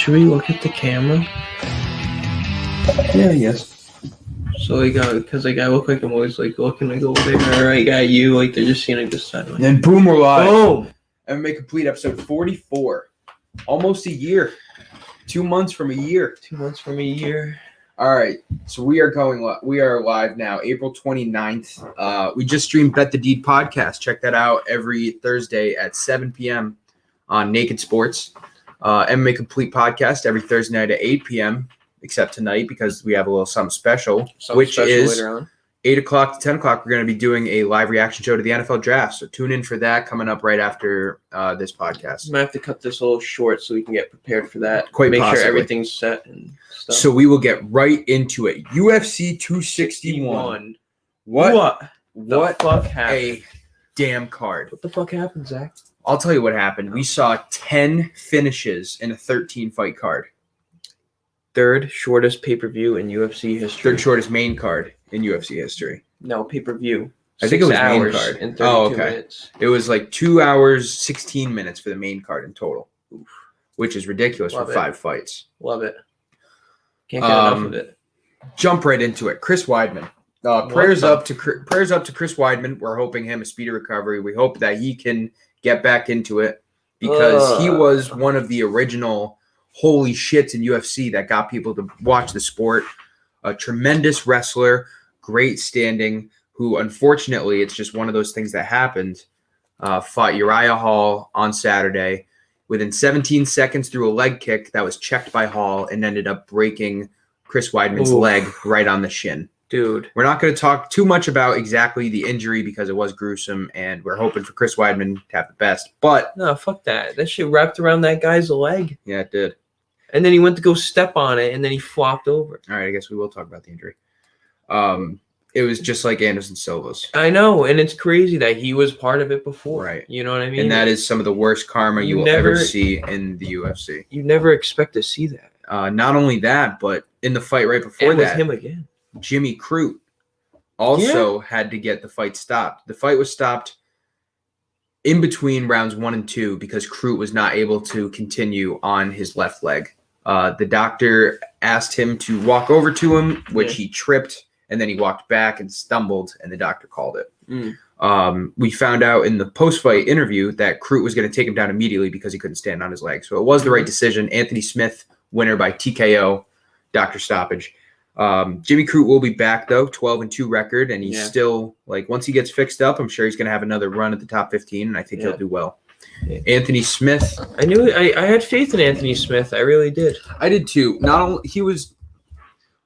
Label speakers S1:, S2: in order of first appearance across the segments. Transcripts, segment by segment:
S1: Should we look at the camera?
S2: Yeah, yes.
S1: So because I look like I'm always like looking like over there, or I got you, like they're just seeing it this side.
S2: And then boom, we're live.
S1: Boom!
S2: MMA Complete episode 44. Almost a year. 2 months from a year.
S1: 2 months from a year.
S2: All right, so we are live now, April 29th. We just streamed Bet the Deed podcast. Check that out every Thursday at 7 p.m. on Naked Sports. MMA Complete podcast every Thursday night at 8 p.m. except tonight because we have a little something special, which is
S1: later on.
S2: 8 o'clock to 10 o'clock. We're going to be doing a live reaction show to the NFL draft. So tune in for that coming up right after this podcast.
S1: I'm going to have to cut this a little short so we can get prepared for that.
S2: Quite
S1: Make
S2: possibly.
S1: sure everything's set and stuff.
S2: So we will get right into it. UFC 261. What
S1: the fuck happened?
S2: A damn card.
S1: What the fuck happened, Zach?
S2: I'll tell you what happened. We saw 10 finishes in a 13-fight card.
S1: Third shortest pay-per-view in UFC history.
S2: Third shortest main card in UFC history.
S1: No, pay-per-view.
S2: I think it was main
S1: hours
S2: card.
S1: And 32 minutes.
S2: It was like 2 hours, 16 minutes for the main card in total, which is ridiculous
S1: Love
S2: for
S1: it.
S2: 5 fights.
S1: Love it. Can't get enough of it.
S2: Jump right into it. Chris Weidman. Prayers up to Chris Weidman. We're hoping him a speedy recovery. We hope that he can get back into it because he was one of the original holy shits in UFC that got people to watch the sport. A tremendous wrestler, great standing, who unfortunately, it's just one of those things that happened, fought Uriah Hall on Saturday. Within 17 seconds threw a leg kick that was checked by Hall and ended up breaking Chris Weidman's leg right on the shin.
S1: Dude.
S2: We're not going to talk too much about exactly the injury because it was gruesome, and we're hoping for Chris Weidman to have the best. But
S1: no, fuck that. That shit wrapped around that guy's leg.
S2: Yeah, it did.
S1: And then he went to go step on it, and then he flopped over.
S2: All right, I guess we will talk about the injury. It was just like Anderson Silva's.
S1: I know, and it's crazy that he was part of it before.
S2: Right.
S1: You know what I mean?
S2: And that is some of the worst karma you will ever see in the UFC.
S1: You never expect to see that.
S2: Not only that, but in the fight right before
S1: and
S2: that,
S1: with him again.
S2: Jimmy Crute also had to get the fight stopped. The fight was stopped in between rounds 1 and 2 because Crute was not able to continue on his left leg. The doctor asked him to walk over to him, which he tripped, and then he walked back and stumbled, and the doctor called it. We found out in the post-fight interview that Crute was going to take him down immediately because he couldn't stand on his leg. So it was the right decision. Anthony Smith, winner by TKO, doctor stoppage. Jimmy Crute will be back, though, 12-2 record, and he's still, like, once he gets fixed up, I'm sure he's going to have another run at the top 15, and I think he'll do well. Anthony Smith.
S1: I knew it. I had faith in Anthony Smith. I really did.
S2: I did, too. Not only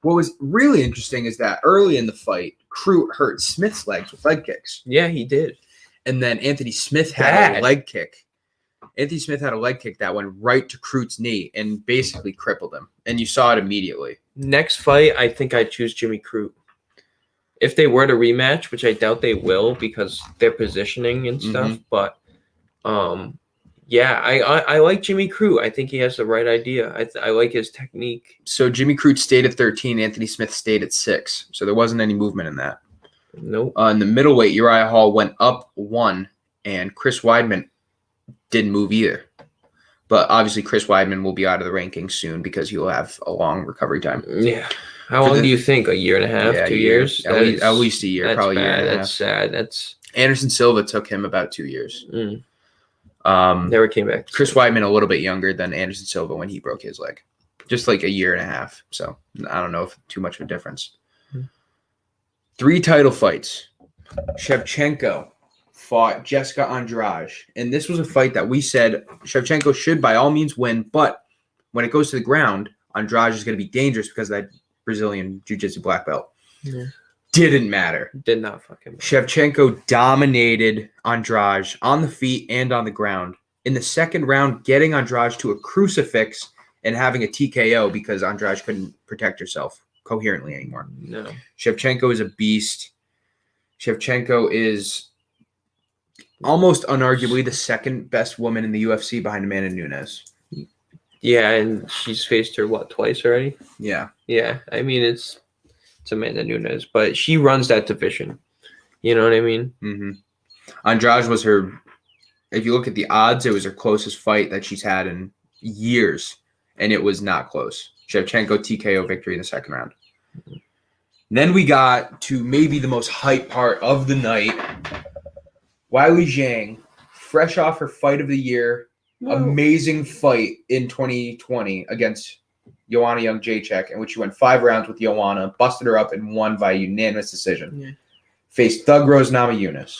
S2: what was really interesting is that early in the fight, Crute hurt Smith's legs with leg kicks.
S1: Yeah, he did.
S2: And then Anthony Smith had a leg kick. Anthony Smith had a leg kick that went right to Crute's knee and basically crippled him. And you saw it immediately. Next
S1: fight, I think I'd choose Jimmy Crute. If they were to rematch, which I doubt they will because they're positioning and stuff. But, I like Jimmy Crute. I think he has the right idea. I like his technique.
S2: So Jimmy Crute stayed at 13. Anthony Smith stayed at 6. So there wasn't any movement in that.
S1: Nope.
S2: In the middleweight, Uriah Hall went up 1, and Chris Weidman didn't move either. But obviously, Chris Weidman will be out of the rankings soon because he will have a long recovery time.
S1: Yeah. How long do you think? A year and a half? 2 years?
S2: At least a year. Probably
S1: bad.
S2: A year and a half.
S1: That's sad. That's
S2: Anderson Silva took him about 2 years.
S1: Never came back.
S2: Chris Weidman a little bit younger than Anderson Silva when he broke his leg. Just like a year and a half. So I don't know if too much of a difference. 3 title fights. Shevchenko fought Jessica Andrade. And this was a fight that we said Shevchenko should by all means win. But when it goes to the ground, Andrade is going to be dangerous because of that Brazilian Jiu-Jitsu black belt.
S1: Yeah.
S2: Didn't matter.
S1: Did not fucking matter.
S2: Shevchenko dominated Andrade on the feet and on the ground. In the second round, getting Andrade to a crucifix and having a TKO because Andrade couldn't protect herself coherently anymore.
S1: No.
S2: Shevchenko is a beast. Shevchenko is almost unarguably the second best woman in the UFC behind Amanda Nunes.
S1: Yeah, and she's faced her, twice already?
S2: Yeah.
S1: Yeah, I mean, it's Amanda Nunes, but she runs that division. You know what I mean?
S2: Mm-hmm. Andrade was her, if you look at the odds, it was her closest fight that she's had in years. and it was not close. Shevchenko TKO victory in the second round. Then we got to maybe the most hype part of the night. Weili Zhang, fresh off her fight of the year, amazing fight in 2020 against Joanna Jędrzejczyk, in which she went 5 rounds with Joanna, busted her up, and won by unanimous decision.
S1: Yeah.
S2: Faced Thug Rose Namajunas.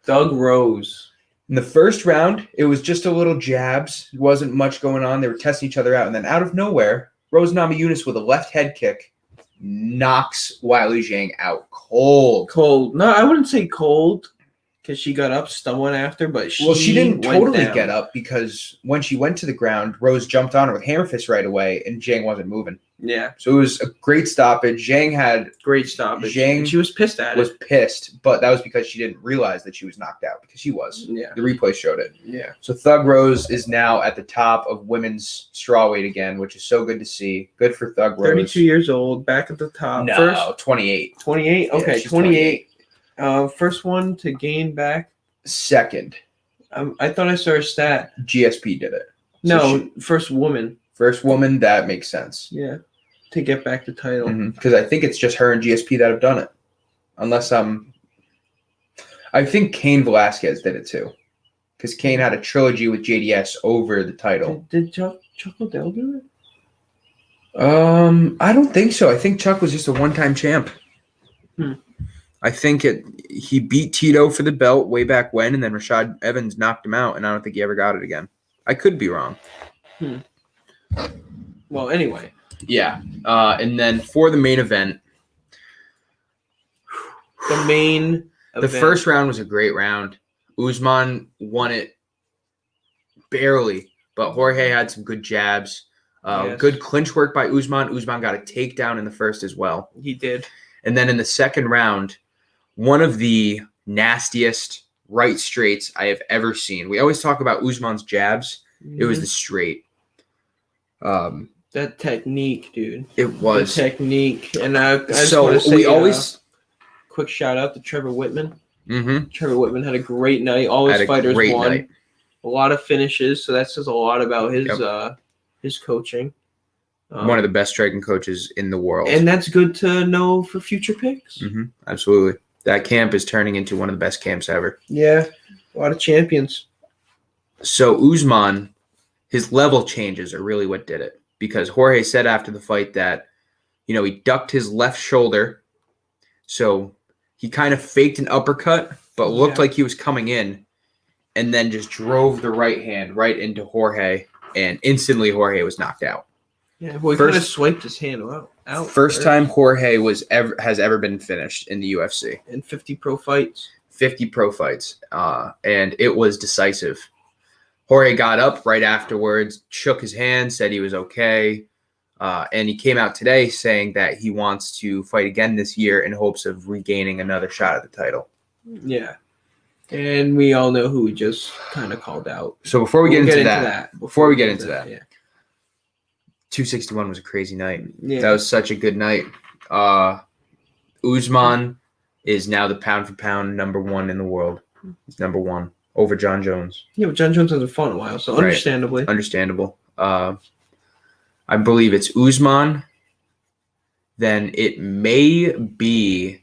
S1: Thug Rose.
S2: In the first round, it was just a little jabs. There wasn't much going on. They were testing each other out. And then out of nowhere, Rose Namajunas with a left head kick knocks Weili Zhang out cold.
S1: Cold. No, I wouldn't say cold because she got up stumbling after, but
S2: she didn't totally get up because when she went to the ground, Rose jumped on her with hammer fist right away, and Zhang wasn't moving.
S1: Yeah.
S2: So it was a great stoppage. Zhang had
S1: great stoppage.
S2: Zhang
S1: she was pissed at it.
S2: Was pissed, but that was because she didn't realize that she was knocked out because she was.
S1: Yeah.
S2: The replay showed it.
S1: Yeah.
S2: So Thug Rose is now at the top of women's strawweight again, which is so good to see. Good for Thug Rose.
S1: 32 years old, back at the top.
S2: No,
S1: First,
S2: 28.
S1: 28? Okay,
S2: Yeah,
S1: 28. First one to gain back.
S2: Second.
S1: I thought I saw a stat.
S2: GSP did it.
S1: No, first woman.
S2: First woman, that makes sense.
S1: Yeah. To get back the title.
S2: Because I think it's just her and GSP that have done it. Unless I think Cain Velasquez did it too. Because Cain had a trilogy with JDS over the title.
S1: Did Chuck Liddell do it?
S2: I don't think so. I think Chuck was just a one-time champ. I think he beat Tito for the belt way back when, and then Rashad Evans knocked him out, and I don't think he ever got it again. I could be wrong.
S1: Well, anyway.
S2: Yeah. And then for the main event. The first round was a great round. Usman won it barely, but Jorge had some good jabs. Good clinch work by Usman. Usman got a takedown in the first as well.
S1: He did.
S2: And then in the second round, one of the nastiest right straights I have ever seen. We always talk about Usman's jabs. It was the straight.
S1: That technique, dude.
S2: It was.
S1: The technique. And I just want to say quick shout out to Trevor Whitman. Trevor Whitman had a great night. All his fighters won. Night. A lot of finishes, so that says a lot about his coaching.
S2: One of the best striking coaches in the world.
S1: And that's good to know for future picks.
S2: Absolutely. That camp is turning into one of the best camps ever.
S1: Yeah, a lot of champions.
S2: So Usman, his level changes are really what did it. Because Jorge said after the fight that, he ducked his left shoulder. So he kind of faked an uppercut, but looked like he was coming in. And then just drove the right hand right into Jorge. And instantly Jorge was knocked out.
S1: Yeah, well, he kind of swiped his hand out.
S2: First time Jorge has ever been finished in the UFC.
S1: In 50 pro fights.
S2: 50 pro fights. And it was decisive. Jorge got up right afterwards, shook his hand, said he was okay. And he came out today saying that he wants to fight again this year in hopes of regaining another shot at the title.
S1: Yeah. And we all know who we just kind of called out.
S2: So before we get into that,
S1: before
S2: we get into that,
S1: yeah.
S2: 261 was a crazy night.
S1: Yeah.
S2: That was such a good night. Usman is now the pound for pound number 1 in the world. He's number 1 over John Jones.
S1: Yeah, but John Jones hasn't fought in a while, so understandably.
S2: Understandable. I believe it's Usman. Then it may be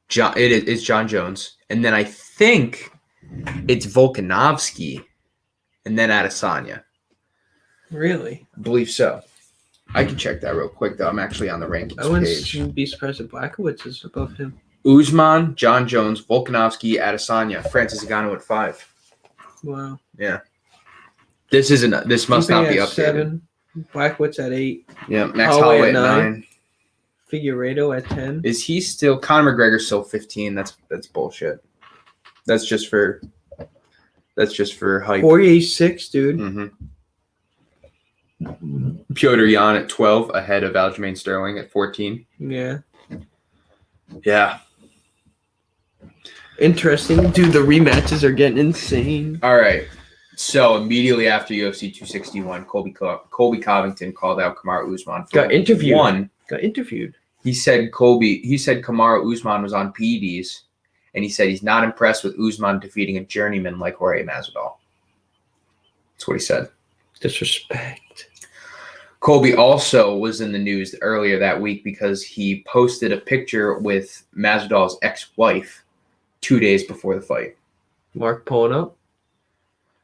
S2: it's John Jones. And then I think it's Volkanovski. And then Adesanya.
S1: Really?
S2: I believe so. I can check that real quick, though. I'm actually on the rankings
S1: I
S2: page.
S1: wouldn't be surprised if Blachowicz is above him.
S2: Usman, John Jones, Volkanovski, Adesanya, Francis Ngannou at 5.
S1: Wow.
S2: Yeah. This must not be updated.
S1: 7, Blachowicz at 8.
S2: Yeah, Max Holloway at 9.
S1: Figueiredo at 10.
S2: Is he still Conor McGregor's still 15? That's bullshit. That's just for hype.
S1: Poirier's 6, dude.
S2: Petr Yan at 12, ahead of Aljamain Sterling at 14.
S1: Yeah.
S2: Yeah.
S1: Interesting. Dude, the rematches are getting insane.
S2: All right. So immediately after UFC 261, Colby Covington called out Kamaru Usman.
S1: Got interviewed.
S2: He said Kamaru Usman was on PEDs, and he said he's not impressed with Usman defeating a journeyman like Jorge Masvidal. That's what he said.
S1: Disrespect.
S2: Colby also was in the news earlier that week because he posted a picture with Masvidal's ex-wife 2 days before the fight.
S1: Mark pulling up.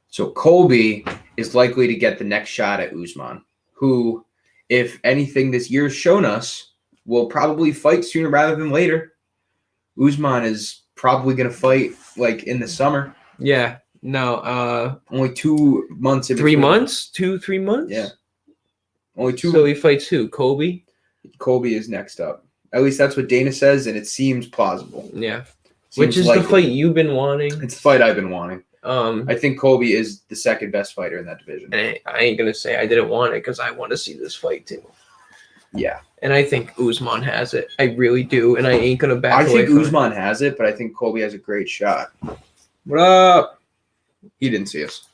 S2: So Colby is likely to get the next shot at Usman, who, if anything this year's shown us, will probably fight sooner rather than later. Usman is probably going to fight like in the summer.
S1: Yeah. No.
S2: Only 2 months.
S1: 3 months? 3 months?
S2: Yeah. Only 2.
S1: So he fights who? Colby?
S2: Colby is next up. At least that's what Dana says, and it seems plausible.
S1: Yeah. Which is likely the fight you've been wanting?
S2: It's the fight I've been wanting. I think Colby is the second best fighter in that division.
S1: And I ain't going to say I didn't want it because I want to see this fight too.
S2: Yeah.
S1: And I think Usman has it. I really do. And I ain't going to back away from it.
S2: I think Usman has it, but I think Colby has a great shot. What up? He didn't see us.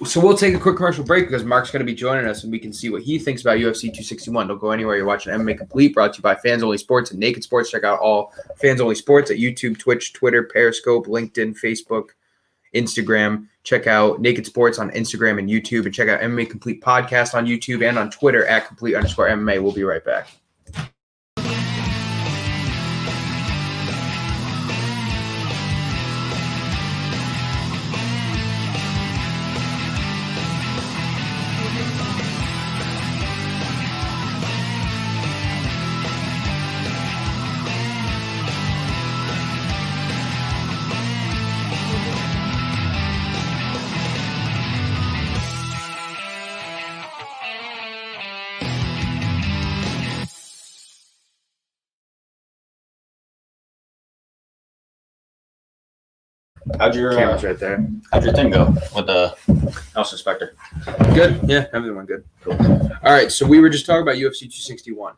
S2: So we'll take a quick commercial break because Mark's going to be joining us and we can see what he thinks about UFC 261. Don't go anywhere. You're watching MMA Complete, brought to you by Fans Only Sports and Naked Sports. Check out all Fans Only Sports at YouTube, Twitch, Twitter, Periscope, LinkedIn, Facebook, Instagram. Check out Naked Sports on Instagram and YouTube, and check out MMA Complete Podcast on YouTube and on Twitter at complete_MMA. We'll be right back.
S3: How'd your
S2: Camera's right there.
S3: How'd your thing go with the house inspector?
S2: Good. Yeah, everything went good. Cool. All right, so we were just talking about UFC 261.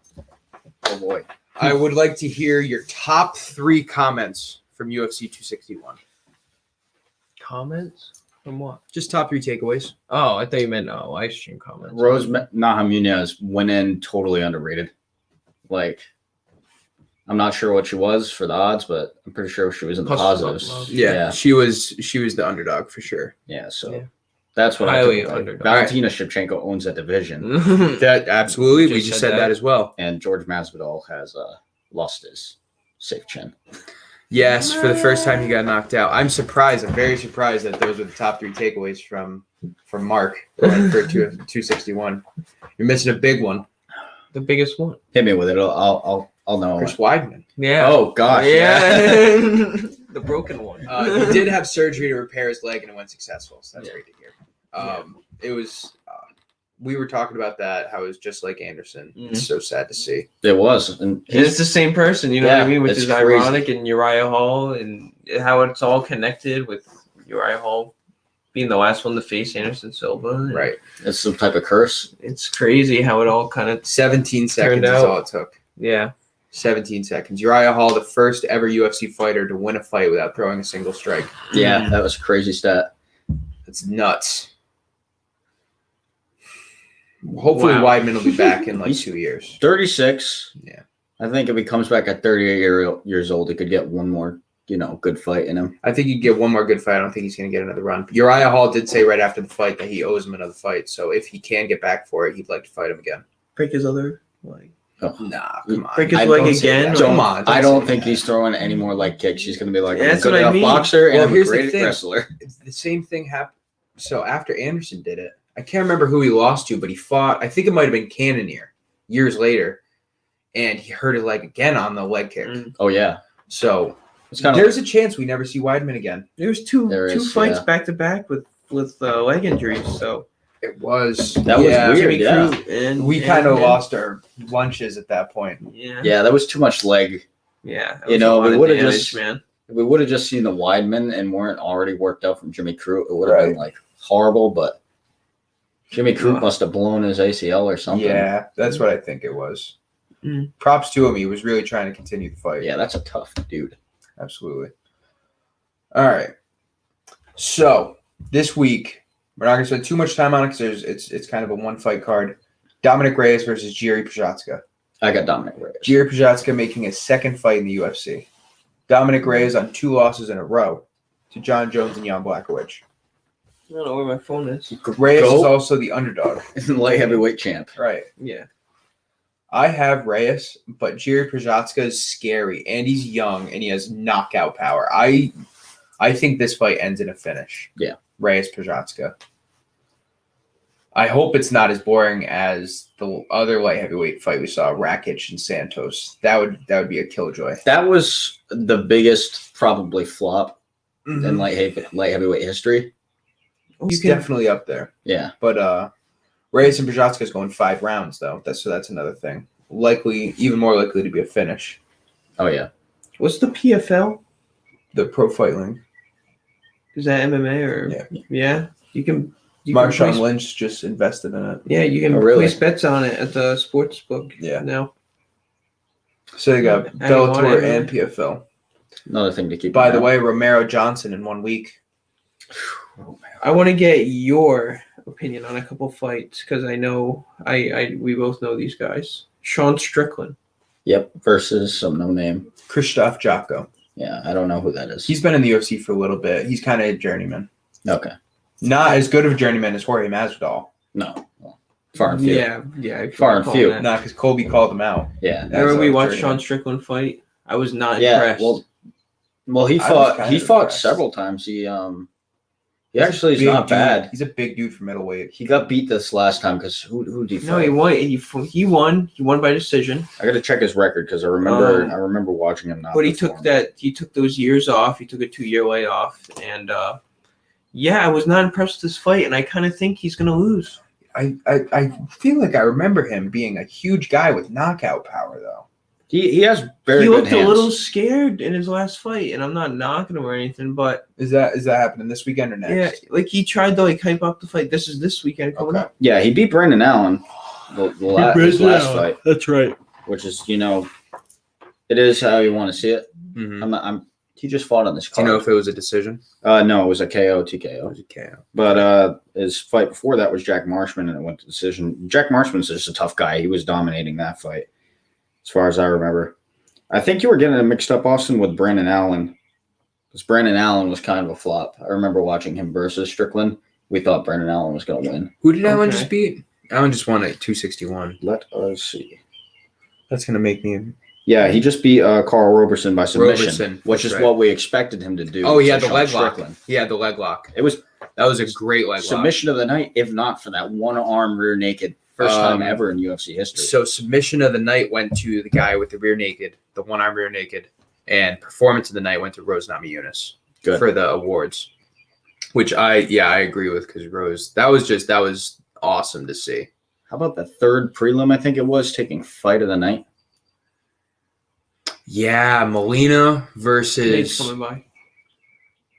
S2: Oh boy. I would like to hear your top 3 comments from UFC 261.
S1: Comments? From what?
S2: Just top 3 takeaways.
S1: Oh, I thought you meant live stream comments.
S3: Rose Namajunas went in totally underrated. Like, I'm not sure what she was for the odds, but I'm pretty sure she was in the positives.
S2: Yeah, she was the underdog for sure.
S3: Yeah, so that's what
S1: highly
S3: I took.
S1: underdog.
S3: Valentina Shevchenko owns that division,
S2: That absolutely. We just said that as well.
S3: and George Masvidal has lost his safe chin.
S2: Yes, for the first time he got knocked out. I'm surprised. I'm very surprised that those were the top 3 takeaways from Mark for 261. You're missing a big one.
S1: The biggest one.
S3: Hit me with it. I'll know.
S2: Chris Weidman.
S1: Yeah.
S3: Oh gosh.
S1: Yeah. The broken one.
S2: He did have surgery to repair his leg, and it went successful. So that's great to hear. It was. We were talking about that. How it was just like Anderson. Mm-hmm. It's so sad to see.
S3: It was, and
S1: it's the same person. You know what I mean? Which is crazy. Ironic. And Uriah Hall, and how it's all connected with Uriah Hall being the last one to face Anderson Silva.
S2: Right.
S3: It's some type of curse.
S1: It's crazy how it all kind of
S2: 17 seconds is all it took.
S1: Yeah.
S2: 17 seconds. Uriah Hall, the first ever UFC fighter to win a fight without throwing a single strike.
S3: Yeah, that was a crazy stat.
S2: That's nuts. Hopefully Weidman will be back in like 2 years.
S3: 36.
S2: Yeah.
S3: I think if he comes back at 38 years old, he could get one more, good fight in him.
S2: I think he'd get one more good fight. I don't think he's going to get another run. Uriah Hall did say right after the fight that he owes him another fight. So if he can get back for it, he'd like to fight him again.
S1: Break his other leg.
S2: Oh. Nah, come on.
S1: Break his leg again?
S2: Come on.
S3: I don't think he's throwing any more leg kicks. He's going to be like,
S1: that's what I mean.
S3: Boxer and I'm a great wrestler.
S2: The same thing happened. So after Anderson did it, I can't remember who he lost to, but he fought, I think it might have been Cannonier years later, and he hurt his leg again on the leg kick.
S3: Oh, yeah.
S2: So there's a chance we never see Weidman again.
S1: There's two fights back-to-back with leg injuries, so.
S2: It was.
S3: That was weird, yeah.
S2: And we kind of lost our lunches at that point.
S3: Yeah, that was too much leg.
S1: Yeah.
S3: We would have just, if we would have just seen the Weidman and weren't already worked out from Jimmy Crute, it would have been like horrible, but Jimmy Crute must have blown his ACL or something.
S2: Yeah, that's what I think it was. Props to him. He was really trying to continue the fight.
S3: Yeah, that's a tough dude.
S2: Absolutely. All right. So this week, we're not going to spend too much time on it because it's kind of a one-fight card. Dominic Reyes versus Jiří Procházka.
S3: I got Dominic Reyes.
S2: Jiří Procházka making his second fight in the UFC. Dominic Reyes on 2 losses in a row to John Jones and Jan Blachowicz.
S1: I don't know where my phone is.
S2: Reyes is also the underdog.
S3: Light heavyweight champ.
S2: Right.
S1: Yeah.
S2: I have Reyes, but Jiri Prochazka is scary, and he's young, and he has knockout power. I think this fight ends in a finish.
S3: Yeah.
S2: Reyes Prochazka. I hope it's not as boring as the other light heavyweight fight we saw, Rakic and Santos. That would be a killjoy.
S3: That was the biggest probably flop in light heavyweight history.
S2: He's definitely up there.
S3: Yeah.
S2: But Reyes and Prochazka is going 5 rounds though. That's another thing. Even more likely to be a finish.
S3: Oh yeah.
S1: What's the PFL?
S2: The Pro Fight Link.
S1: Is that MMA or yeah? You can.
S2: Marshawn Lynch just invested in it.
S1: Yeah, you can place bets on it at the sports book.
S2: Yeah.
S1: Now.
S2: So you got Bellator and PFL.
S3: Another thing to keep.
S2: By the way, Romero Johnson in 1 week.
S1: I want to get your opinion on a couple fights because I know we both know these guys. Sean Strickland.
S3: Yep, versus some no name.
S2: Krzysztof Jotko.
S3: Yeah, I don't know who that is.
S2: He's been in the UFC for a little bit. He's kind of a journeyman.
S3: Okay.
S2: Not as good of a journeyman as Jorge Masvidal.
S3: No. Well, far and few.
S1: Yeah.
S3: Far and few.
S2: Nah, because Colby called him out.
S3: Yeah.
S1: Remember we watched Sean Strickland fight? I was not impressed.
S3: Well, he fought several times. He actually is not bad.
S2: He's a big dude for middleweight.
S3: He got beat this last time because who did he fight?
S1: No, he won. He won by decision.
S3: I got to check his record because I remember watching him.
S1: But he took those years off. He took a 2-year layoff, and I was not impressed with this fight, and I kind of think he's gonna lose.
S2: I feel like I remember him being a huge guy with knockout power, though.
S3: He has very.
S1: He
S3: good
S1: looked
S3: hands.
S1: a little scared in his last fight, and I'm not knocking him or anything, but
S2: is that happening this weekend or next?
S1: Yeah, like he tried to hype up the fight. This is this weekend coming up.
S3: Yeah, he beat Brandon Allen his last fight.
S1: That's right.
S3: Which is, it is how you want to see it.
S2: Mm-hmm.
S3: He just fought on this card.
S2: Do you know if it was a decision?
S3: No, it was a KO, TKO.
S2: It was a KO.
S3: But his fight before that was Jack Marshman, and it went to decision. Jack Marshman's just a tough guy. He was dominating that fight, as far as I remember. I think you were getting it mixed up, Austin, with Brandon Allen. Because Brandon Allen was kind of a flop. I remember watching him versus Strickland. We thought Brandon Allen was going to win.
S2: Who did Allen just beat? Allen just won at 261.
S3: Let us see.
S2: That's going to make me...
S3: Yeah, he just beat Carl Roberson by submission, which is what we expected him to do.
S2: Oh, he had the leg lock. He had the leg lock.
S3: That was
S2: a great leg lock.
S3: Submission of the night, if not for that one-arm rear naked. First time ever in UFC history.
S2: So submission of the night went to the guy with the rear naked, the one-arm rear naked, and performance of the night went to Rose Namajunas for the awards, which I agree with because Rose, that was awesome to see.
S3: How about the third prelim? I think it was taking fight of the night.
S2: Yeah, Molina versus.
S1: Coming by.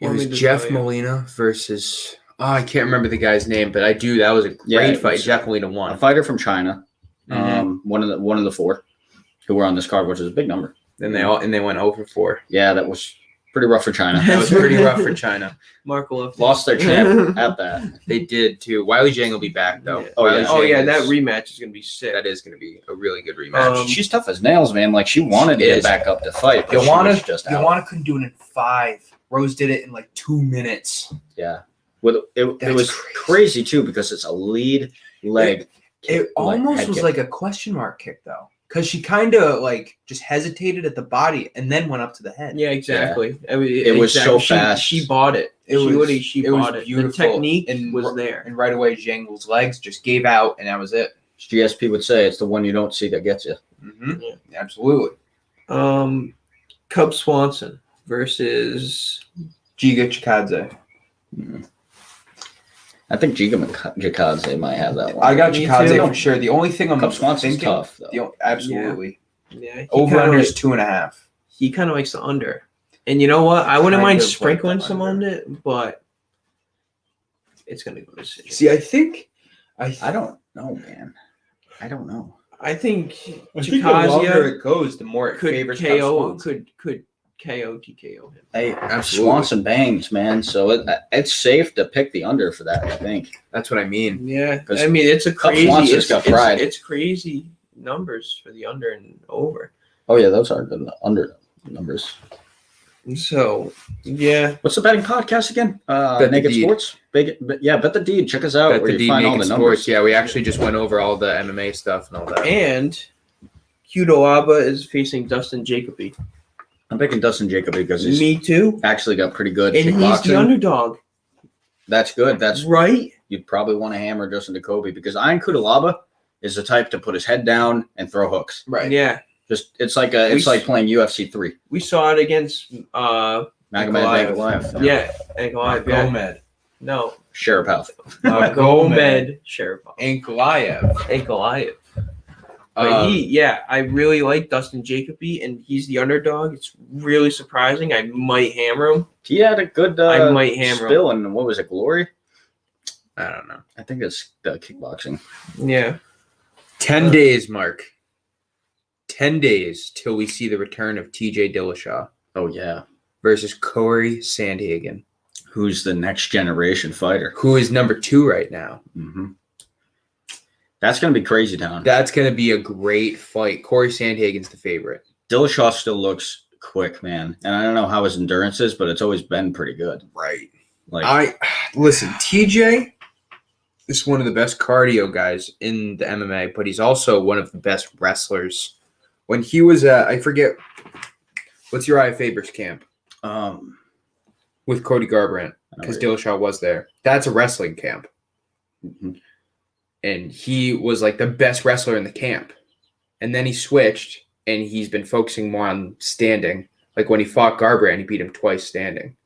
S2: It was Jeff Molina versus. Oh, I can't remember the guy's name, but I do. That was a great fight. Jeff Molina won.
S3: A fighter from China, one of the 4 who were on this card, which is a big number.
S2: And they went 0-4.
S3: Yeah, that was pretty rough for China.
S2: That was pretty rough for China.
S1: Marco
S3: lost their champ at that.
S2: They did too. Wiley Jang will be back though.
S1: Yeah. That rematch is gonna be sick.
S2: That is gonna be a really good rematch.
S3: She's tough as nails, man. Like she wanted to get back up to fight.
S2: Joanna couldn't do it in 5. Rose did it in 2 minutes.
S3: Yeah. It was crazy too because it's a lead leg.
S2: It almost was like a question mark kick though, because she kind of just hesitated at the body and then went up to the head.
S1: Yeah, exactly.
S3: Yeah. It was so fast.
S1: She bought it. She bought it.
S2: Beautiful.
S1: The technique was there,
S2: and right away Zhang's legs just gave out, and that was it.
S3: GSP would say it's the one you don't see that gets you.
S2: Mm-hmm. Yeah. Absolutely.
S1: Cub Swanson versus
S2: Giga Chikadze.
S3: Mm-hmm. I think Giga Chikadze might have that one.
S2: I got Chikadze for sure. The only thing I'm
S3: Swanson's
S2: thinking,
S3: tough though.
S2: Absolutely.
S1: Yeah.
S2: Over under is 2.5.
S1: He kind of likes the under, and you know what? I wouldn't mind sprinkling some on it, but it's gonna go to decision.
S2: See, I think
S3: I don't know, man. I don't know.
S1: I think
S2: the longer it goes, the more it
S1: could
S2: favors
S1: KO. Could KO TKO him.
S3: Hey, Swanson bangs, man. So it's safe to pick the under for that. I think
S2: that's what I mean.
S1: Yeah, I mean it's a crazy.
S3: Swanson's got pride.
S1: It's crazy numbers for the under and over.
S3: Oh yeah, those are good under numbers.
S1: So, yeah.
S3: What's the betting podcast again? Naked Sports? Bet the Deed. Check us out
S2: Bet
S3: where
S2: the
S3: you
S2: Deed,
S3: find all
S2: Naked
S3: the
S2: Sports.
S3: numbers.
S2: Yeah, we actually just went over all the MMA stuff and all that.
S1: And Qdoba is facing Dustin Jacoby.
S3: I'm picking Dustin Jacoby because he's
S1: Me too.
S3: actually got pretty good
S1: And
S3: kickboxing.
S1: he's the underdog.
S3: That's good. That's
S1: right.
S3: You'd probably want to hammer Justin Jacoby because Ian Qdoba is the type to put his head down and throw hooks.
S1: Right. Yeah.
S3: Just it's like playing UFC 3.
S1: We saw it against
S3: Goliath.
S1: Yeah, Goliath.
S2: Gomed.
S1: No.
S3: Sharapov.
S1: Gomed. Sharapov.
S2: And Goliath.
S1: But I really like Dustin Jacoby, and he's the underdog. It's really surprising. I might hammer him.
S3: He had a good
S1: I might hammer
S3: spill in, what was it, Glory?
S2: I don't know.
S3: I think it's the kickboxing.
S1: Yeah.
S2: 10 days, Mark. 10 days till we see the return of TJ Dillashaw.
S3: Oh, yeah.
S2: Versus Corey Sandhagen.
S3: Who's the next generation fighter.
S2: Who is number 2 right now.
S3: Mm-hmm. That's going to be crazy town.
S2: That's going to be a great fight. Corey Sandhagen's the favorite.
S3: Dillashaw still looks quick, man. And I don't know how his endurance is, but it's always been pretty good.
S2: Right.
S3: Listen,
S2: TJ is one of the best cardio guys in the MMA, but he's also one of the best wrestlers. When he was at, I forget, what's Uriah Faber's camp? With Cody Garbrandt, because Dillashaw was there. That's a wrestling camp.
S3: Mm-hmm.
S2: And he was like the best wrestler in the camp. And then he switched, and he's been focusing more on standing. Like when he fought Garbrandt, he beat him twice standing.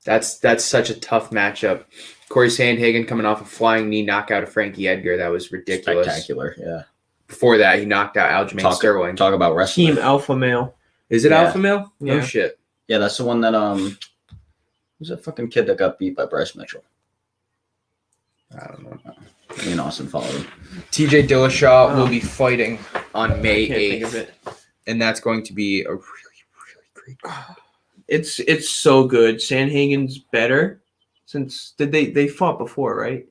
S2: That's such a tough matchup. Corey Sandhagen coming off a flying knee knockout of Frankie Edgar. That was ridiculous.
S3: Spectacular, yeah.
S2: Before that, he knocked out Aljamain Sterling.
S3: Talk about wrestling.
S1: Team Alpha Male.
S2: Is it Alpha Male?
S1: Yeah.
S2: No shit.
S3: Yeah, that's the one that who's that fucking kid that got beat by Bryce Mitchell?
S2: I don't know.
S3: Me and Austin followed him.
S2: TJ Dillashaw will be fighting on May 8th. And that's going to be a really, really great fight.
S1: It's so good. Sandhagen's better since they fought before, right?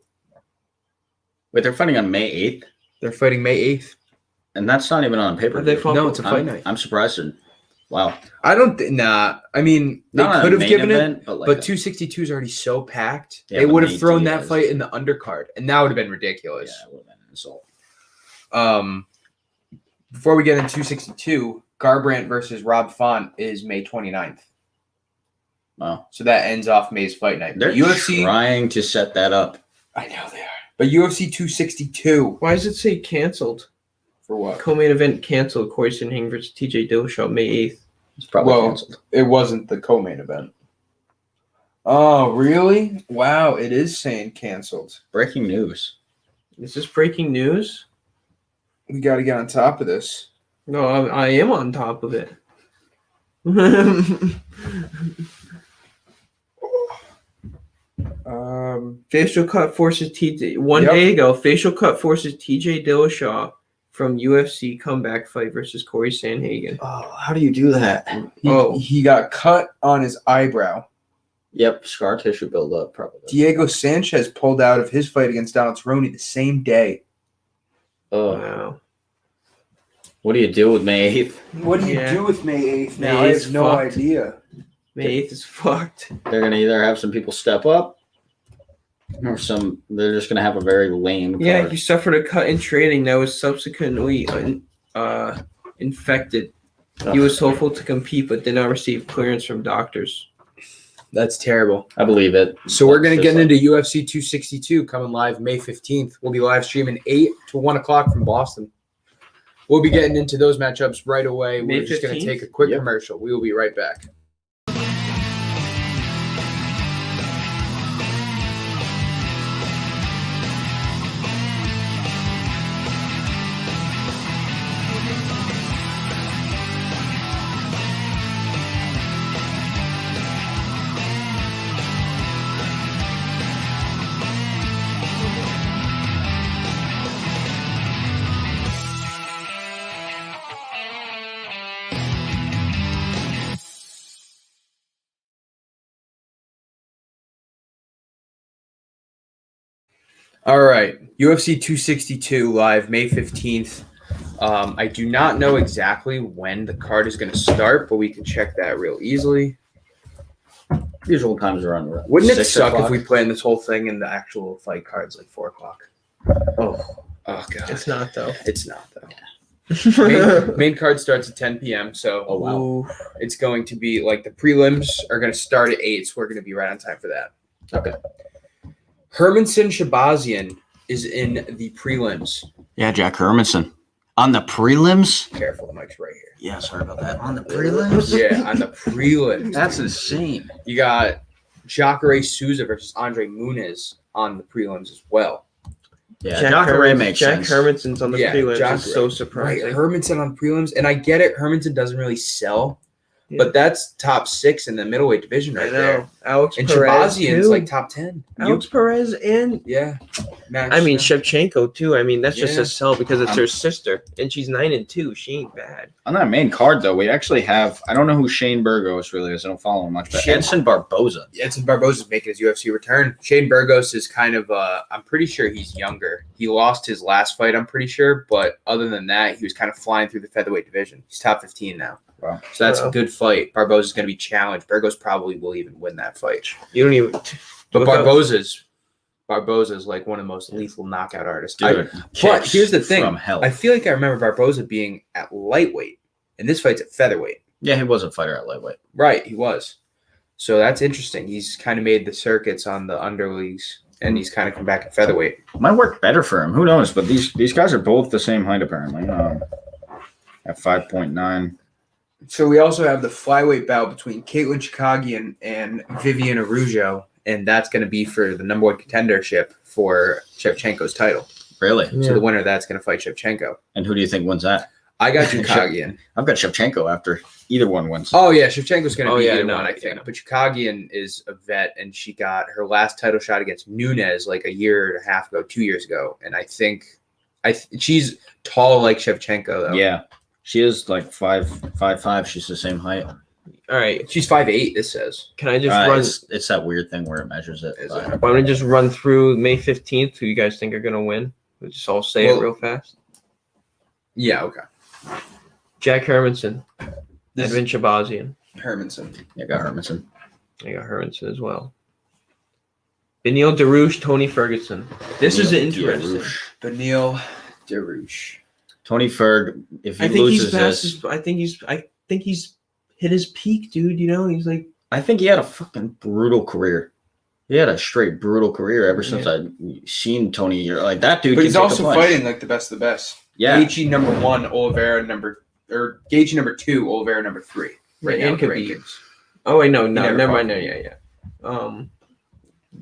S3: Wait, they're fighting on May 8th?
S2: They're fighting May 8th.
S3: And that's not even on paper.
S2: No, it's a fight night.
S3: I'm surprised. Wow.
S2: I don't I mean, they could have given
S3: event,
S2: it,
S3: but
S2: 262 is already so packed.
S3: Yeah,
S2: they would have
S3: May
S2: thrown
S3: 8th
S2: that fight in the undercard, and that would have been ridiculous.
S3: Yeah, it would have been an insult.
S2: Before we get into 262, Garbrandt versus Rob Font is May 29th.
S3: Wow.
S2: So that ends off May's fight night.
S3: They're
S2: UFC
S3: trying to set that up.
S2: I know they are. But UFC 262.
S1: Why does it say canceled?
S2: For what?
S1: Co-main event canceled. Corey Sandhagen versus TJ Dillashaw, May 8th.
S3: It's probably canceled.
S2: It wasn't the co-main event. Oh, really? Wow, it is saying canceled.
S3: Breaking news.
S1: Is this breaking news?
S2: We got to get on top of this.
S1: No, I am on top of it. Facial cut forces TJ. One day ago, facial cut forces TJ Dillashaw from UFC comeback fight versus Corey Sandhagen.
S3: Oh, how do you do that?
S2: He got cut on his eyebrow.
S3: Yep, scar tissue buildup probably.
S2: Diego Sanchez pulled out of his fight against Donald Cerrone the same day.
S3: Oh,
S1: wow.
S3: What do you do with May 8th?
S2: What do you do with May 8th now?
S1: May
S2: I
S1: 8th
S2: have no idea.
S1: May 8th is fucked.
S3: They're going to either have some people step up or they're just going to have a very lame card.
S1: Yeah, he suffered a cut in training that was subsequently infected. He was hopeful to compete but did not receive clearance from doctors.
S2: That's terrible.
S3: I believe it.
S2: So we're going to get into UFC 262 coming live May 15th. We'll be live streaming 8 to 1 o'clock from Boston. We'll be getting into those matchups right away. We're just going to take a quick commercial. We will be right back. All right, UFC 262 live May 15th. I do not know exactly when the card is going to start, but we can check that real easily.
S3: Usual times are on.
S2: Wouldn't it suck if we planned this whole thing and the actual fight cards like 4 o'clock?
S3: Oh
S1: God. It's not though.
S2: It's not though. main card starts at 10 p.m. So it's going to be like the prelims are going to start at 8, so we're going to be right on time for that.
S3: Okay.
S2: Hermanson Shabazian is in the prelims.
S3: Yeah, Jack Hermanson. On the prelims?
S2: Careful, the mic's right here.
S3: Yeah, sorry about that. On the prelims?
S2: Yeah, on the prelims.
S3: That's insane.
S2: You got Jacare Souza versus Andre Muniz on the prelims as well.
S3: Yeah, Jacare makes sense.
S1: Jack Hermanson's on the prelims. It's so surprising.
S2: Right, Hermanson on prelims, and I get it. Hermanson doesn't really sell, but that's top 6 in the middleweight division right there.
S1: Alex
S2: and
S1: Perez
S2: Shabazian's like top 10.
S1: Alex Perez and
S2: Shevchenko
S1: too. I mean, that's just a sell because it's her sister, and she's 9-2. She ain't bad.
S3: On that main card though, we actually have. I don't know who Shane Burgos really is. I don't follow him much, but Edson Barboza.
S2: Edson Barboza is making his UFC return. Shane Burgos is kind of. I'm pretty sure he's younger. He lost his last fight. I'm pretty sure, but other than that, he was kind of flying through the featherweight division. He's top 15 now.
S3: Wow.
S2: So that's a good fight. Barboza's going to be challenged. Burgos probably will even win that fight.
S1: You don't even.
S2: But Barboza's like one of the most lethal knockout artists.
S3: Dude,
S2: but here's the thing.
S3: From hell.
S2: I feel like I remember Barboza being at lightweight, and this fight's at featherweight.
S3: Yeah, he was a fighter at lightweight.
S2: Right, he was. So that's interesting. He's kind of made the circuits on the underleagues, and he's kind of come back at featherweight.
S3: Might work better for him. Who knows? But these guys are both the same height apparently. At 5.9.
S2: So we also have the flyweight bout between Caitlin Chikagian and Vivian Araujo, and that's going to be for the number 1 contendership for Shevchenko's title.
S3: Really?
S2: So the winner of that's going to fight Shevchenko.
S3: And who do you think wins that?
S2: I got Chikagian.
S3: I've got Shevchenko after either one wins.
S2: Oh, yeah. Shevchenko's going to be either one, I think. But Chikagian is a vet, and she got her last title shot against Nunes like a year and a half ago, 2 years ago. And I think she's tall like Shevchenko, though.
S3: Yeah. She is like 5'5". She's the same height.
S1: All right.
S2: She's 5'8", this says.
S1: Can I just run?
S3: It's that weird thing where it measures it.
S1: Why don't we just run through May 15th, who you guys think are going to win? We'll just all say it real fast.
S2: Yeah, okay.
S1: Jack Hermanson. Edwin Shabazian.
S2: Hermanson.
S3: Yeah, I got Hermanson.
S1: I got Hermanson as well. Beneil Dariush, Tony Ferguson. This is interesting.
S2: Beneil Dariush.
S3: Tony Ferg, if he loses this,
S1: I think he's hit his peak, dude. You know, he's like.
S3: I think he had a fucking brutal career. He had a straight brutal career ever since I've seen Tony. You're like that dude.
S2: But he's also fighting like the best of the best.
S3: Yeah.
S2: Gaethje number 1, Oliveira Gaethje number 2, Oliveira number 3. Right now,
S1: could be. Oh wait, no, never mind. No, yeah.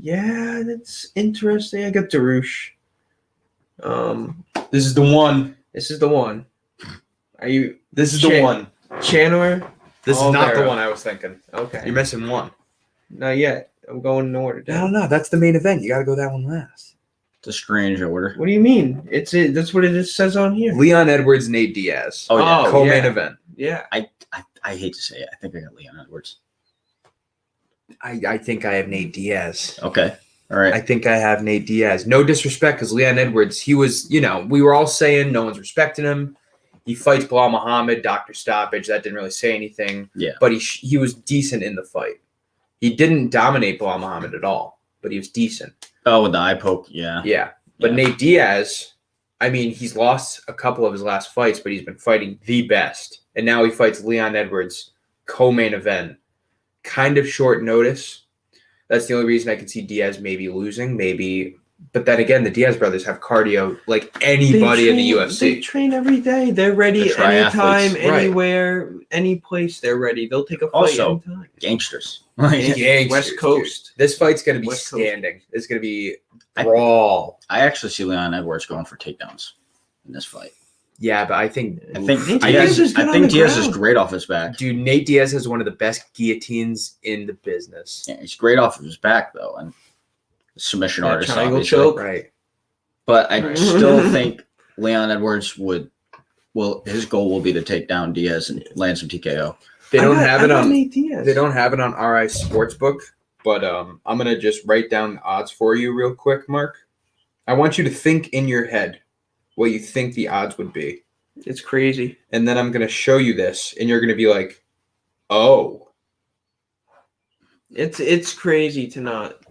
S1: Yeah, that's interesting. I got Dariush.
S2: This is the one.
S1: This is the one. Are you?
S2: This is the one.
S1: Chandler.
S2: This is not the one I was thinking.
S1: Okay.
S2: You're missing one.
S1: Not yet. I'm going in order.
S2: No. That's the main event. You got to go that one last.
S3: It's a strange order.
S1: What do you mean? That's what it says on here.
S2: Leon Edwards, Nate Diaz.
S3: Oh, yeah.
S2: Co-main event.
S1: Yeah.
S3: I hate to say it. I think I got Leon Edwards.
S2: I think I have Nate Diaz.
S3: Okay. All right.
S2: I think I have Nate Diaz. No disrespect, because Leon Edwards, he was, we were all saying no one's respecting him. He fights Bilal Muhammad, Dr. Stoppage. That didn't really say anything.
S3: Yeah.
S2: But he was decent in the fight. He didn't dominate Bilal Muhammad at all, but he was decent.
S3: Oh, with the eye poke, yeah.
S2: Yeah. But Nate Diaz, I mean, he's lost a couple of his last fights, but he's been fighting the best. And now he fights Leon Edwards, co-main event. Kind of short notice. That's the only reason I can see Diaz maybe losing, maybe. But then again, the Diaz brothers have cardio like anybody in the UFC.
S1: They train every day. They're ready anytime, anywhere, any place. They're ready. They'll take a fight anytime.
S3: Gangsters.
S2: Gangsters.
S1: West Coast.
S2: Dude. This fight's going to be standing. It's going to be brawl.
S3: I actually see Leon Edwards going for takedowns in this fight.
S2: Yeah, but I think
S3: Diaz is great off his back.
S2: Dude, Nate Diaz has one of the best guillotines in the business.
S3: Yeah, he's great off of his back though, and submission artist,
S1: triangle choke,
S2: right?
S3: But I still think Leon Edwards his goal will be to take down Diaz and land some TKO.
S2: They don't have it on RI Sportsbook, but I'm gonna just write down the odds for you real quick, Mark. I want you to think in your head what you think the odds would be.
S1: It's crazy.
S2: And then I'm going to show you this, and you're going to be like, oh.
S1: It's crazy to not.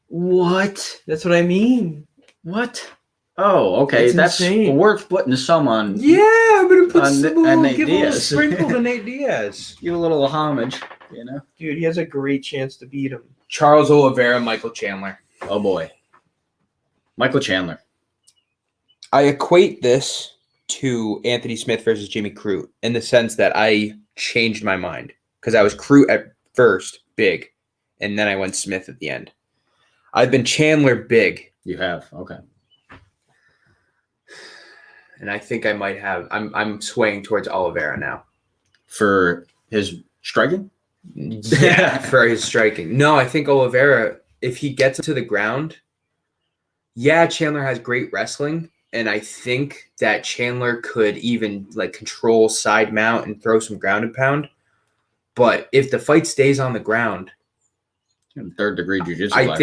S3: What?
S1: That's what I mean.
S3: What? Oh, okay.
S1: It's
S3: That's
S1: insane.
S3: worth putting some on.
S2: Yeah, I'm going to put
S3: Nate Diaz.
S2: sprinkle to Nate Diaz.
S3: Give a little homage, you know?
S1: Dude, he has a great chance to beat him.
S2: Charles Oliveira, Michael Chandler.
S3: Oh, boy. Michael Chandler.
S2: I equate this to Anthony Smith versus Jimmy Crute in the sense that I changed my mind because I was Crute at first, big, and then I went Smith at the end. I've been Chandler big.
S3: You have. Okay.
S2: And I think I might have. I'm swaying towards Oliveira now.
S3: For his striking?
S2: Yeah, for his striking. No, I think Oliveira, if he gets to the ground, yeah, Chandler has great wrestling, and I think that Chandler could even like control side mount and throw some ground and pound. But if the fight stays on the ground,
S3: third degree jiu-jitsu.
S2: I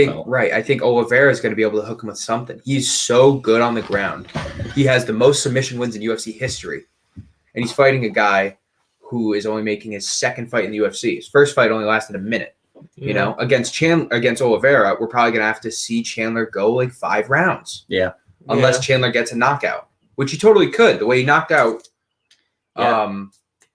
S2: think Oliveira is going to be able to hook him with something. He's so good on the ground. He has the most submission wins in UFC history, and he's fighting a guy who is only making his second fight in the UFC. His first fight only lasted a minute.
S1: Yeah.
S2: You know, against Oliveira, we're probably going to have to see Chandler go like 5 rounds.
S3: Yeah.
S2: Unless Chandler gets a knockout, which he totally could. The way he knocked out,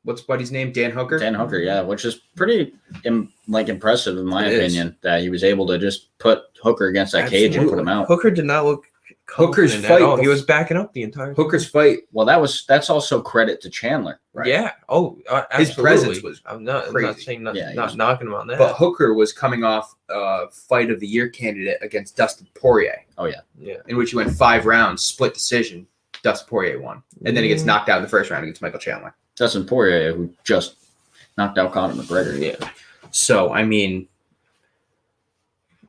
S2: what's buddy's name? Dan Hooker?
S3: Dan Hooker, yeah, which is pretty impressive in my opinion that he was able to just put Hooker against that cage and put him out.
S1: Hooker did not look
S2: Hooker's fight.
S1: He was backing up the entire time.
S2: Hooker's fight.
S3: Well, that's also credit to Chandler, right?
S1: Yeah. Oh, absolutely.
S2: His presence was
S1: I'm not saying not knocking him on that.
S2: But Hooker was coming off a fight of the year candidate against Dustin Poirier.
S3: Oh yeah.
S1: Yeah.
S2: In which he went 5 rounds, split decision. Dustin Poirier won, and then he gets knocked out in the first round against Michael Chandler.
S3: Dustin Poirier, who just knocked out Conor McGregor.
S1: Yeah.
S2: So I mean,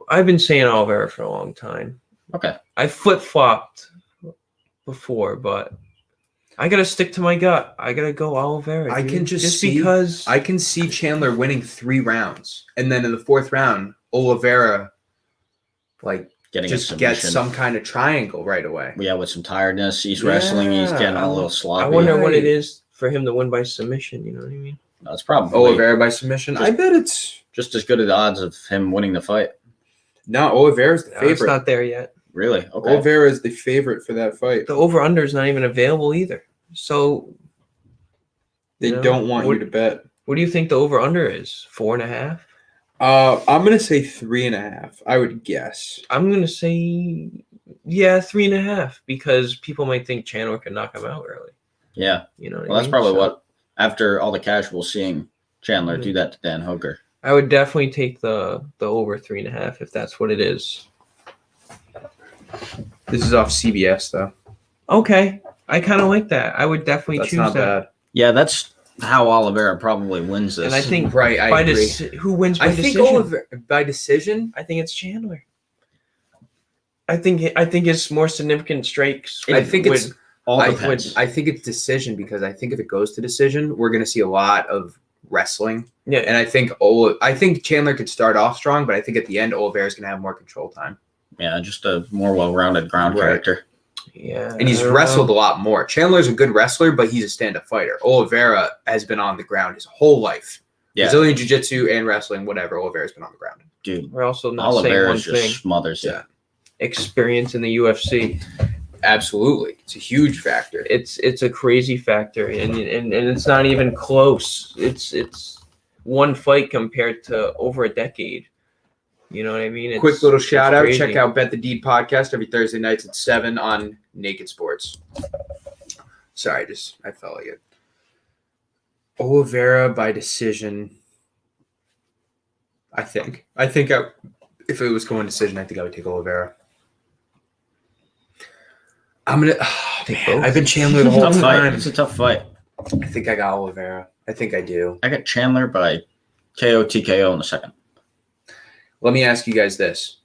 S1: I've been saying Oliveira for a long time.
S3: Okay.
S1: I flip-flopped before, but I gotta stick to my gut. I gotta go Oliveira.
S2: I can just see,
S1: because
S2: I can see Chandler winning 3 rounds, and then in the 4th round, Oliveira gets some kind of triangle right away.
S3: Yeah, with some tiredness, he's wrestling. He's getting a little sloppy.
S1: I wonder what it is for him to win by submission. You know what I mean?
S3: That's probably
S2: Oliveira by submission. I bet it's
S3: just as good as the odds of him winning the fight.
S2: No, Oliveira's the favorite.
S1: It's not there yet.
S3: Really? Okay.
S2: Oliveira is the favorite for that fight.
S1: The over-under is not even available either. So
S2: they don't want you to bet.
S1: What do you think the over-under is? 4.5?
S2: I'm gonna say 3.5. I would guess.
S1: I'm gonna say 3.5 because people might think Chandler can knock him out early.
S3: Yeah.
S1: You know.
S3: That's probably what after all the casuals seeing Chandler do that to Dan Hooker.
S1: I would definitely take the over 3.5 if that's what it is.
S2: This is off CBS though.
S1: Okay, I kind of like that. I would definitely choose that.
S2: Bad.
S3: Yeah, that's how Oliveira probably wins this.
S1: And I think
S2: I agree.
S1: Who wins by decision?
S2: Oliveira by decision.
S1: I think it's Chandler. I think it's more significant strikes.
S2: I think it's
S3: all depends.
S2: I think it's decision because I think if it goes to decision, we're going to see a lot of wrestling.
S1: Yeah,
S2: and I think Chandler could start off strong, but I think at the end Oliveira's going to have more control time.
S3: Yeah, just a more well-rounded ground character.
S1: Yeah,
S2: and he's wrestled a lot more. Chandler's a good wrestler, but he's a stand-up fighter. Oliveira has been on the ground his whole life. Yeah. Brazilian jiu-jitsu and wrestling, whatever. Oliveira's been on the ground.
S3: Dude,
S1: we're also not
S3: Oliveira
S1: saying one thing.
S3: Smothers it.
S1: Experience in the UFC.
S2: Absolutely. It's a huge factor.
S1: It's a crazy factor, and it's not even close. It's one fight compared to over a decade. You know what I mean?
S2: Quick little shout out. Check out Bet the Deed podcast every Thursday nights at 7 on Naked Sports. Sorry, I felt like it. Oliveira by decision. I think if it was going decision, I think I would take Oliveira. I've been Chandler the whole time.
S3: It's a tough fight.
S2: I think I got Oliveira. I think I do.
S3: I got Chandler by KO TKO in the second.
S2: Let me ask you guys this.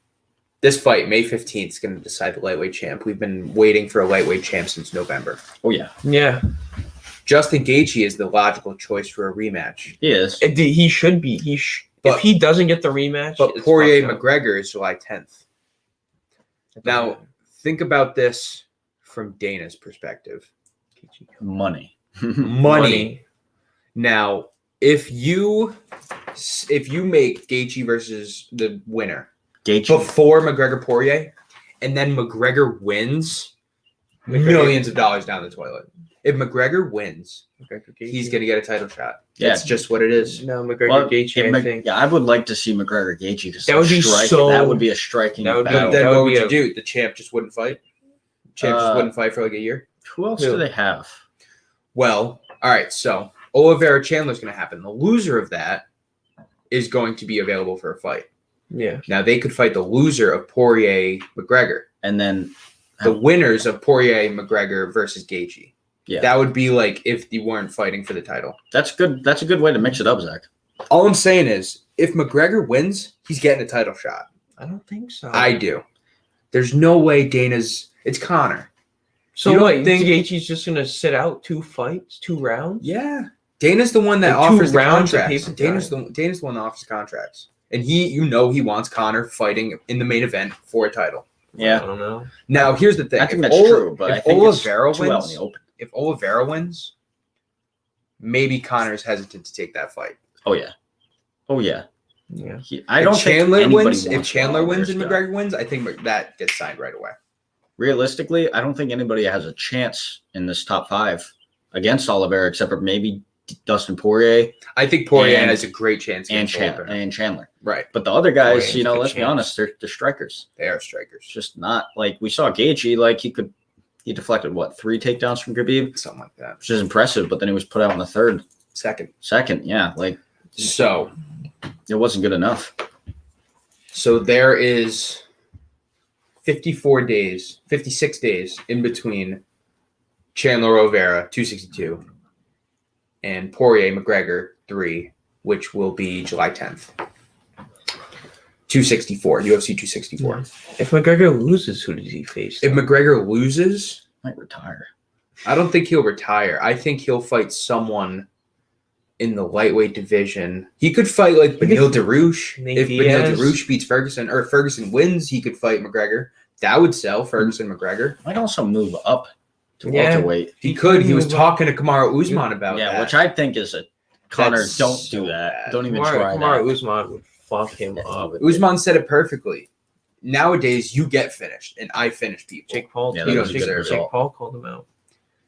S2: This fight, May 15th, is going to decide the lightweight champ. We've been waiting for a lightweight champ since November.
S3: Oh, yeah.
S1: Yeah.
S2: Justin Gaethje is the logical choice for a rematch.
S3: He is.
S1: He should be. If he doesn't get the rematch.
S2: But Poirier McGregor is July 10th. Now, think about this from Dana's perspective.
S3: Money.
S2: Money. Now, if you make Gaethje versus the winner before McGregor Poirier, and then McGregor wins, millions of dollars down the toilet. If McGregor wins, he's going to get a title shot. Yeah, that's just what it is.
S1: No, McGregor Gaethje, I think.
S3: Yeah, I would like to see McGregor Gaethje because
S1: that
S3: would be a striking battle.
S2: But then what would you do? The champ just wouldn't fight? The champ just wouldn't fight for like a year?
S3: Who else do they have?
S2: Well, all right, so Oliveira Chandler's going to happen. The loser of that is going to be available for a fight.
S1: Yeah.
S2: Now, they could fight the loser of Poirier McGregor.
S3: And then
S2: the winners of Poirier McGregor versus Gaethje. Yeah. That would be like if you weren't fighting for the title.
S3: That's good. That's a good way to mix it up, Zach.
S2: All I'm saying is, if McGregor wins, he's getting a title shot.
S1: I don't think so.
S2: I do. There's no way Dana's... It's Conor.
S1: So you don't think Gaethje's just going to sit out 2 fights, 2 rounds?
S2: Yeah. Dana's the one that offers the contracts. Dana's the one that offers the contracts. And he wants Conor fighting in the main event for a title.
S3: Yeah.
S1: I don't know.
S2: Now, here's the thing.
S3: I think that's true, but
S2: if Oliveira wins, maybe Conor's hesitant to take that fight.
S3: Oh, yeah.
S1: Yeah.
S2: If Chandler wins and McGregor wins, I think that gets signed right away.
S3: Realistically, I don't think anybody has a chance in this top 5 against Oliveira except for maybe Dustin Poirier.
S2: I think Poirier has a great chance
S3: against Chandler.
S2: Right.
S3: But the other guys, let's be honest, they're strikers.
S2: They are strikers.
S3: Just not like we saw Gaethje, like he deflected 3 takedowns from Khabib?
S2: Something like that.
S3: Which is impressive, but then he was put out in the second, yeah.
S2: So
S3: it wasn't good enough.
S2: So there is 56 days in between Chandler Oliveira 262 and Poirier McGregor 3, which will be July 10th. 264, UFC 264.
S1: If McGregor loses, who does he face?
S2: If McGregor loses,
S3: might retire.
S2: I don't think he'll retire. I think he'll fight someone in the lightweight division. He could fight like Beneil Dariush. If Beneil Dariush beats Ferguson or Ferguson wins, he could fight McGregor. That would sell Ferguson McGregor.
S3: Might also move up to welterweight.
S2: He could. He was talking to Kamaru Usman about that.
S3: Yeah, which I think is Conor, don't do that. Don't even try that.
S1: Kamaru Usman would fuck him up.
S2: Usman said it perfectly. Nowadays, you get finished, and I finish people.
S1: Jake Paul.
S2: Jake
S1: Paul called him out.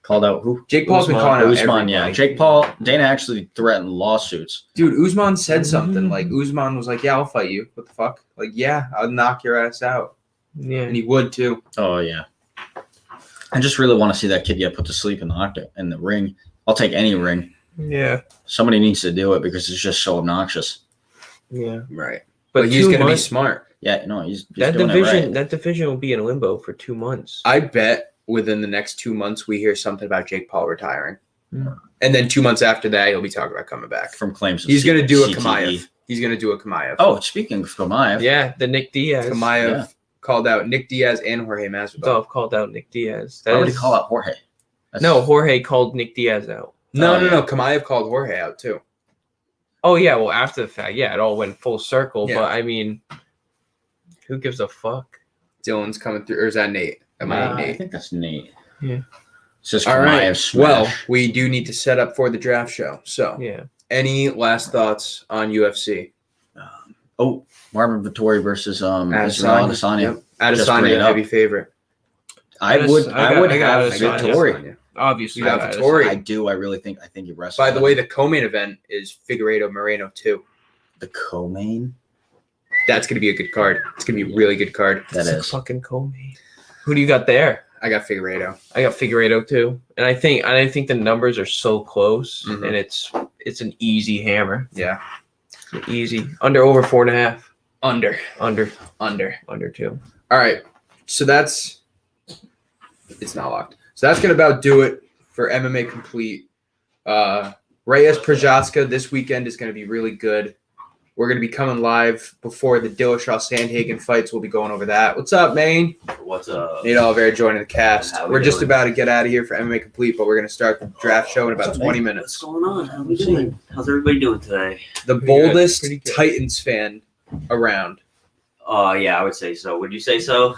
S3: Called out who?
S2: Jake Paul's been calling out
S3: Usman, yeah. Jake Paul, Dana actually threatened lawsuits.
S2: Dude, Usman said something. Like, Usman was like, yeah, I'll fight you. What the fuck? Like, yeah, I'll knock your ass out.
S1: Yeah.
S2: And he would, too.
S3: Oh, yeah. I just really want to see that kid get put to sleep in the ring. I'll take any ring.
S1: Yeah.
S3: Somebody needs to do it because it's just so obnoxious.
S1: Yeah.
S2: Right. But he's going to be smart.
S3: Yeah, no, he's
S1: that
S3: doing
S1: division.
S3: it right.
S1: That division will be in limbo for 2 months.
S2: I bet within the next 2 months we hear something about Jake Paul retiring, and then 2 months after that he'll be talking about coming back
S3: from claims.
S2: He's going to do a Chimaev. He's going to do a Chimaev.
S3: Oh, speaking of Chimaev,
S1: yeah, the Nick Diaz.
S2: Chimaev called out Nick Diaz and Jorge Masvidal.
S1: Dolph called out Nick Diaz.
S3: Why would he call out Jorge?
S1: No, Jorge called Nick Diaz out.
S2: No. Chimaev called Jorge out too.
S1: Oh yeah, well after the fact, yeah, it all went full circle.
S2: Yeah.
S1: But I mean, who gives a fuck?
S2: Dylan's coming through, or is that Nate? Nate?
S3: I think that's Nate.
S1: Yeah.
S3: It's just
S2: all right.
S3: Smash.
S2: Well, we do need to set up for the draft show. So, any last thoughts on UFC?
S3: Marvin Vettori versus Adesanya.
S2: Yep. Adesanya, heavy favorite.
S3: I would have Vettori.
S1: Obviously,
S2: you have Vettori.
S3: I do. I think he wrestles.
S2: By the way, the co-main event is Figueiredo Moreno 2.
S3: The co-main.
S2: That's going to be a good card. It's going to be a really good card.
S3: That is
S1: fucking co-main. Who do you got there?
S2: I got Figueiredo.
S1: I got Figueiredo too, and I think the numbers are so close, and it's an easy hammer.
S2: Yeah,
S1: easy under over 4.5. Under 2.
S2: All right, so it's not locked. So that's gonna about do it for MMA Complete. Reyes Prochazka this weekend is gonna be really good. We're going to be coming live before the Dillashaw-Sandhagen fights. We'll be going over that. What's up, Maine?
S4: What's up?
S2: Nate Oliveira joining the cast. We're just about to get out of here for MMA Complete, but we're going to start the draft show in about 20 minutes.
S4: What's going on? How are we doing? How's everybody doing today?
S2: The boldest Titans fan around.
S4: Yeah, I would say so. Would you say so?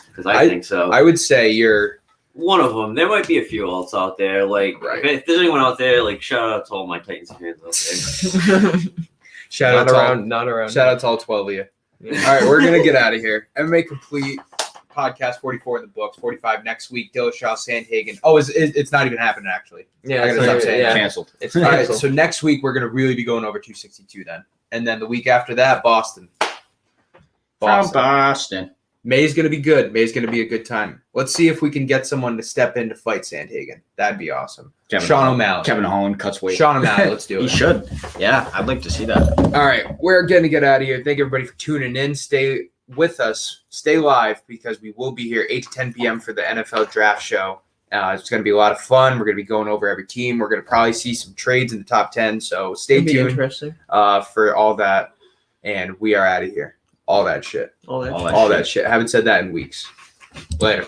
S4: Because I think so.
S2: I would say you're
S4: one of them. There might be a few else out there. Like, if there's anyone out there, like, shout out to all my Titans fans out there.
S2: Shout out to all 12 of you. Yeah. All right, we're going to get out of here. MMA Complete Podcast 44 in the books, 45 next week. Dillashaw, Sandhagen. Oh, it's not even happening, actually.
S1: Yeah,
S2: I got to stop saying it.
S3: Canceled.
S1: It's
S2: all
S1: canceled.
S2: right, so next week we're going to really be going over 262 then. And then the week after that, Boston.
S3: Boston.
S2: May's going to be good. May's going to be a good time. Let's see if we can get someone to step in to fight Sandhagen. That'd be awesome. Sean O'Malley.
S3: Kevin Holland cuts weight.
S2: Sean O'Malley, let's do it.
S3: He should. Yeah, I'd like to see that.
S2: All right, we're going to get out of here. Thank everybody for tuning in. Stay with us. Stay live because we will be here 8 to 10 p.m. for the NFL Draft Show. It's going to be a lot of fun. We're going to be going over every team. We're going to probably see some trades in the top 10. So stay tuned for all that. And we are out of here. All that shit.
S1: All that shit.
S2: Haven't said that in weeks. Later.